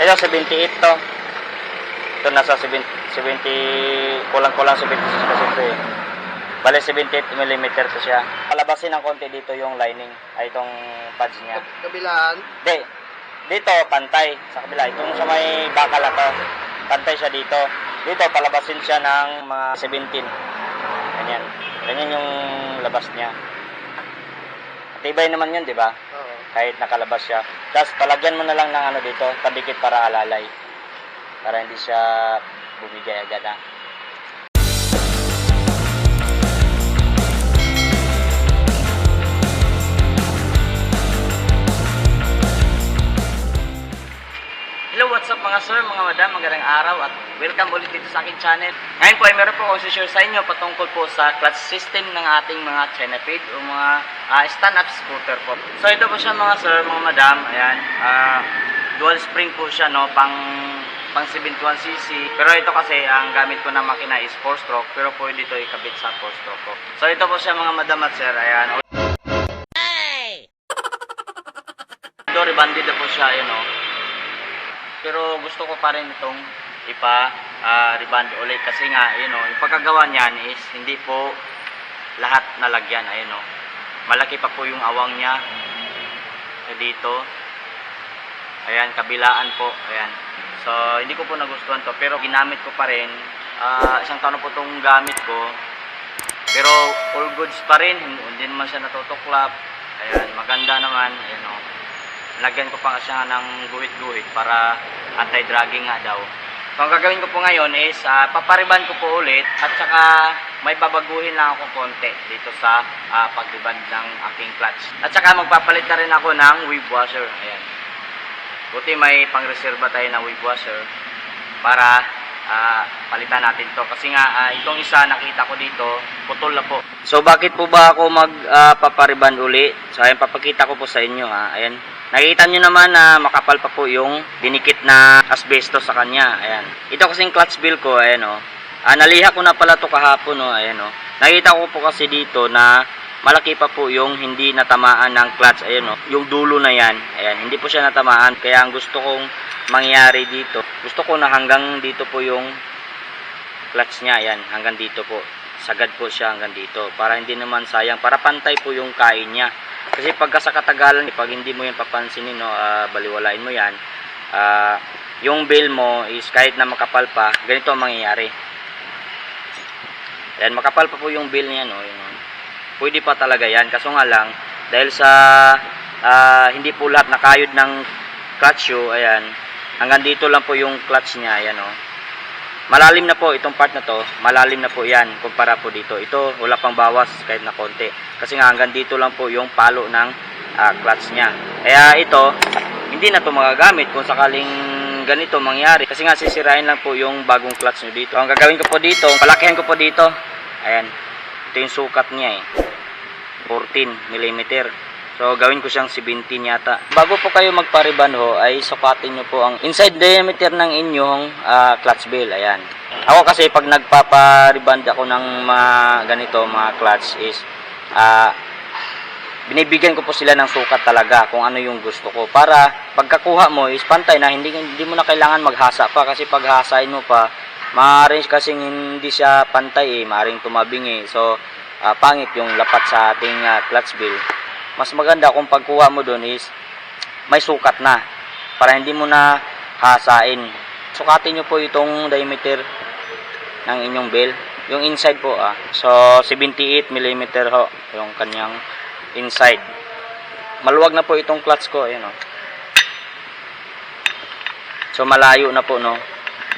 Ito 78 to. Ito nasa 70, kulang-kulang 76 kasi ito eh. Bale 78 mm to siya. Palabasin ng konti dito yung lining, ay itong pads niya. Kabilaan. Dito pantay sa kabila. Itong sa may bakal na to, pantay siya dito. Dito palabasin siya ng mga 17. Ganyan. Ganyan yung labas niya. Tibay naman yun, di ba? Oo. Kahit nakalabas siya. Tapos palagyan mo na lang ng ano dito, pandikit para alalay. Para hindi siya bumigay agad ha. Hello, what's up mga sir, mga madam, magandang araw at welcome ulit dito sa aking channel. Ngayon po ay meron po akong share sa inyo patungkol po sa clutch system ng ating mga Chinaped o mga stand-up scooter po. So ito po siya mga sir, mga madam, ayan, dual spring po siya, no, pang 71cc. Pero ito kasi ang gamit ko na makina is 4-stroke, pero pwede dito ikabit sa 4-stroke po. So ito po siya mga madam at sir, ayan. Rebanded na po siya, ayan, no. Pero gusto ko pa rin itong reband ulit kasi nga, you know, yung pagkagawa niyan is hindi po lahat nalagyan, ayun o. Malaki pa po yung awang niya. Dito. Ayan, kabilaan po. Ayan. So, hindi ko po nagustuhan to. Pero ginamit ko pa rin. Isang taon na po itong gamit ko. Pero all goods pa rin. Hindi naman siya natutuklap. Ayan, maganda naman. Ayan o. Lagyan ko pa siya ng guhit-guhit para anti-dragging nga daw. So, ang gagawin ko po ngayon is papariban ko po ulit at saka may babaguhin lang ako konti dito sa pag-riban ng aking clutch. At saka magpapalit na rin ako ng wave washer. Ayan. Buti may pang-reserva tayo na wave washer para palitan natin to. Kasi nga, itong isa nakita ko dito, putol na po. So, bakit po ba ako magpapariban uli? So, ayan, papakita ko po sa inyo ha. Ayan. Nakikita nyo naman na makapal pa po yung dinikit na asbesto sa kanya. Ayan. Ito kasing clutch bill ko, ayan o. Naliha ko na pala to kahapon o. Ayan o. Nakita ko po kasi dito na malaki pa po yung hindi natamaan ng clutch. Ayan o. Yung dulo na yan. Ayan. Hindi po siya natamaan. Kaya ang gusto kong mangyari dito, gusto ko na hanggang dito po yung clutch niya. Ayan. Hanggang dito po. Sagad po siya hanggang dito. Para hindi naman sayang. Para pantay po yung kain niya. Kasi pagka sa katagalan, pag hindi mo yan papansinin, no, baliwalain mo yan, yung bail mo is kahit na makapal pa, ganito ang mangyayari. Yan, makapal pa po yung bail niya, no, yun, pwede pa talaga yan. Kaso nga lang, dahil sa hindi po lahat nakayod ng clutch shoe, ayan, hanggang dito lang po yung clutch niya, ayan, no. Malalim na po itong part na to, malalim na po yan kumpara po dito. Ito wala pang bawas kahit na konti. Kasi nga hanggang dito lang po yung palo ng clutch niya. Kaya ito, hindi na to magagamit kung sakaling ganito mangyari. Kasi nga sisirain lang po yung bagong clutch nyo dito. Ang gagawin ko po dito, palakihan ko po dito. Ayan, ito yung sukat niya eh. 14 mm. So, gawin ko siyang 17 yata. Bago po kayo magpariban ho, ay sukatin nyo po ang inside diameter ng inyong clutch bill. Ayan. Ako kasi pag nagpapariband ako ng mga ganito, mga clutch is, binibigyan ko po sila ng sukat talaga kung ano yung gusto ko. Para pagkakuha mo is pantay na, hindi mo na kailangan maghasa pa. Kasi pag hasain mo pa, maaaring kasing hindi siya pantay eh, maaaring tumabing eh. So, pangit yung lapat sa ating clutch bill. Mas maganda kung pagkuha mo doon is may sukat na para hindi mo na hasain. Sukatin nyo po itong diameter ng inyong bell. Yung inside po So 78 mm ho yung kanyang inside. Maluwag na po itong clutch ko, ayun oh. So malayo na po no.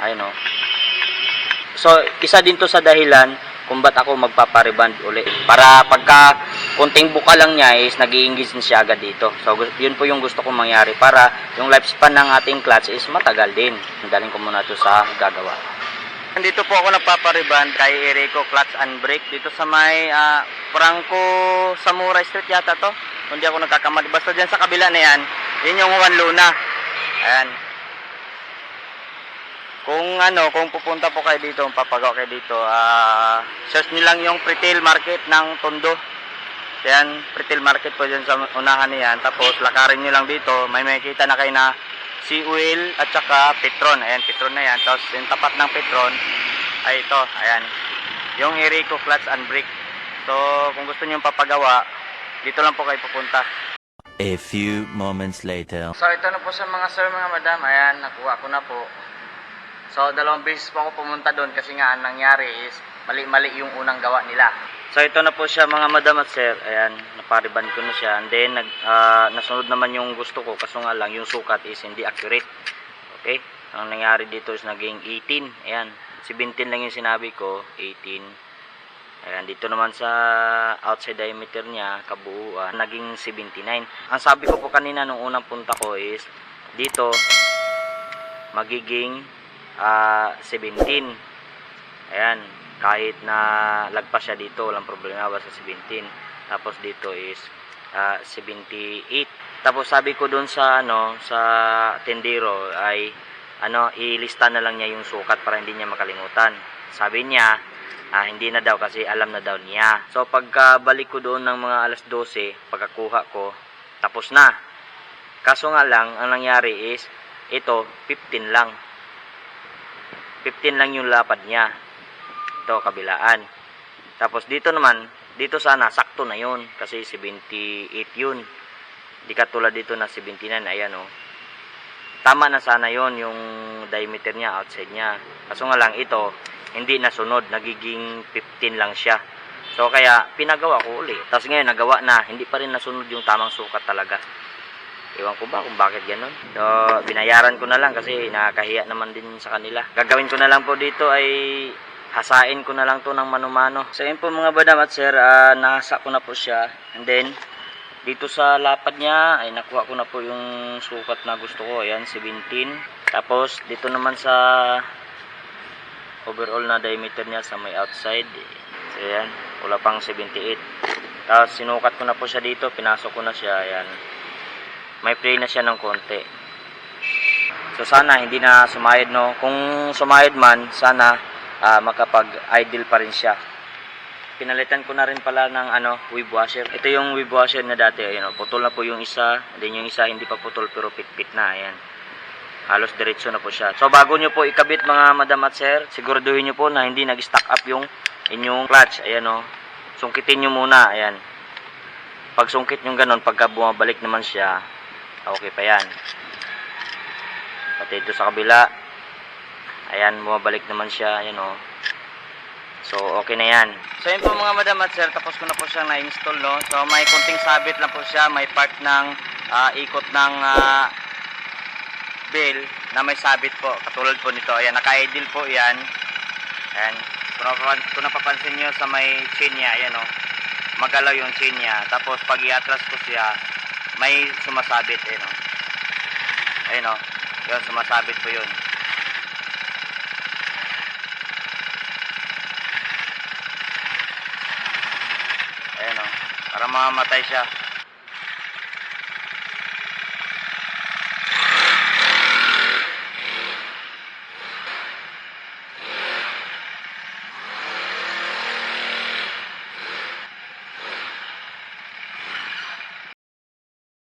Ayun oh. So isa din to sa dahilan kung ba't ako magpapariband uli. Para pagka kunting buka lang niya is nag-i-engage na siya agad dito. So yun po yung gusto kong mangyari para yung lifespan ng ating clutch is matagal din. Daling ko muna to sa gagawa. Dito po ako nagpapariband kay Erico Clutch and Brake. Dito sa may Franco Samurai Street yata to. Hindi ako nagkakamali. Basta dyan sa kabila na yan. Yun yung Juan Luna. Ayan. Kung pupunta po kayo dito, papagawa kayo dito, search nyo lang yung retail market ng Tondo. Yan, retail market po dyan sa unahan niyan. Tapos, lakarin nyo lang dito, may makikita na kayo na sea oil at saka Petron. Ayan, Petron na yan. Tapos yung tapat ng Petron ay ito. Ayan. Yung Irico clutch and brake. So, kung gusto niyo papagawa, dito lang po kayo pupunta. A few moments later. So, ito na po sa mga sir, mga madam. Ayan, nakuha ko na po. So, 2 beses po ako pumunta doon kasi nga ang nangyari is mali-mali yung unang gawa nila. So, ito na po siya mga madam at sir. Ayan, napariban ko na siya. And then, nasunod naman yung gusto ko. Kaso nga lang, yung sukat is hindi accurate. Okay? Ang nangyari dito is naging 18. Ayan, 17 lang yung sinabi ko. 18. Ayan, dito naman sa outside diameter niya, kabuuan, naging 79. Ang sabi ko po kanina nung unang punta ko is, dito, magiging 17. Ayan, kahit na lagpas siya dito, walang problema, basta 17. Tapos dito is 78. Tapos sabi ko dun sa, sa tendero ay, ilista na lang niya yung sukat para hindi niya makalimutan. Sabi niya, hindi na daw kasi alam na daw niya. So pagkabalik ko doon ng mga alas 12, pagkakuha ko, tapos na. Kaso nga lang, ang nangyari is, ito, 15 lang. 15 lang yung lapad niya. Ito, kabilaan. Tapos dito naman, dito sana, sakto na yun. Kasi 78 yun. Di katulad dito na 79, ayan o. Tama na sana yun, yung diameter niya, outside niya. Kaso nga lang, ito, hindi nasunod, nagiging 15 lang siya. So kaya pinagawa ko uli. Tapos ngayon nagawa na, hindi pa rin nasunod yung tamang sukat talaga. Ewan ko ba kung bakit ganun. So binayaran ko na lang kasi nakakahiya naman din sa kanila. Gagawin ko na lang po dito ay hasain ko na lang to ng mano-mano. So yun po mga badam at sir, nahasa ko na po siya. And then dito sa lapad niya ay nakuha ko na po yung sukat na gusto ko. Ayan, 17. Tapos dito naman sa overall na diameter niya sa may outside. So ayan, wala pang 78. Tapos sinukat ko na po siya dito, pinasok ko na siya. Ayan, may play na siya ng konti. So sana hindi na sumayad, no. Kung sumayad man, sana makapag-idle pa rin siya. Pinalitan ko na rin pala ng wave washer. Ito yung wave washer na dati, ayun, putol na po yung isa, then yung isa hindi pa putol pero pitpit na. Ayan, halos diretso na po siya. So bago nyo po ikabit mga madam at sir, siguraduhin nyo po na hindi nag-stack up yung inyong clutch. Ayan o, sungkitin nyo muna. Ayan, pag sungkit nyo ganon, pagka bumabalik naman siya, okay pa yan. Pati ito sa kabila, ayan, bumabalik naman siya. Ayan o, so okay na yan. So yun po mga madam at sir, tapos ko na po siyang na-install, no. So may konting sabit lang po siya, may part ng ikot ng bell na may sabit po, katulad po nito. Ayan, naka-idle po yan. Ayan, kung napapansin nyo sa may chain niya, ayan o, magalaw yung chain niya. Tapos pag i-atras ko siya, may sumasabit. Ayan o, ayan o, yun, sumasabit po yun. Ayan o, para mamamatay siya.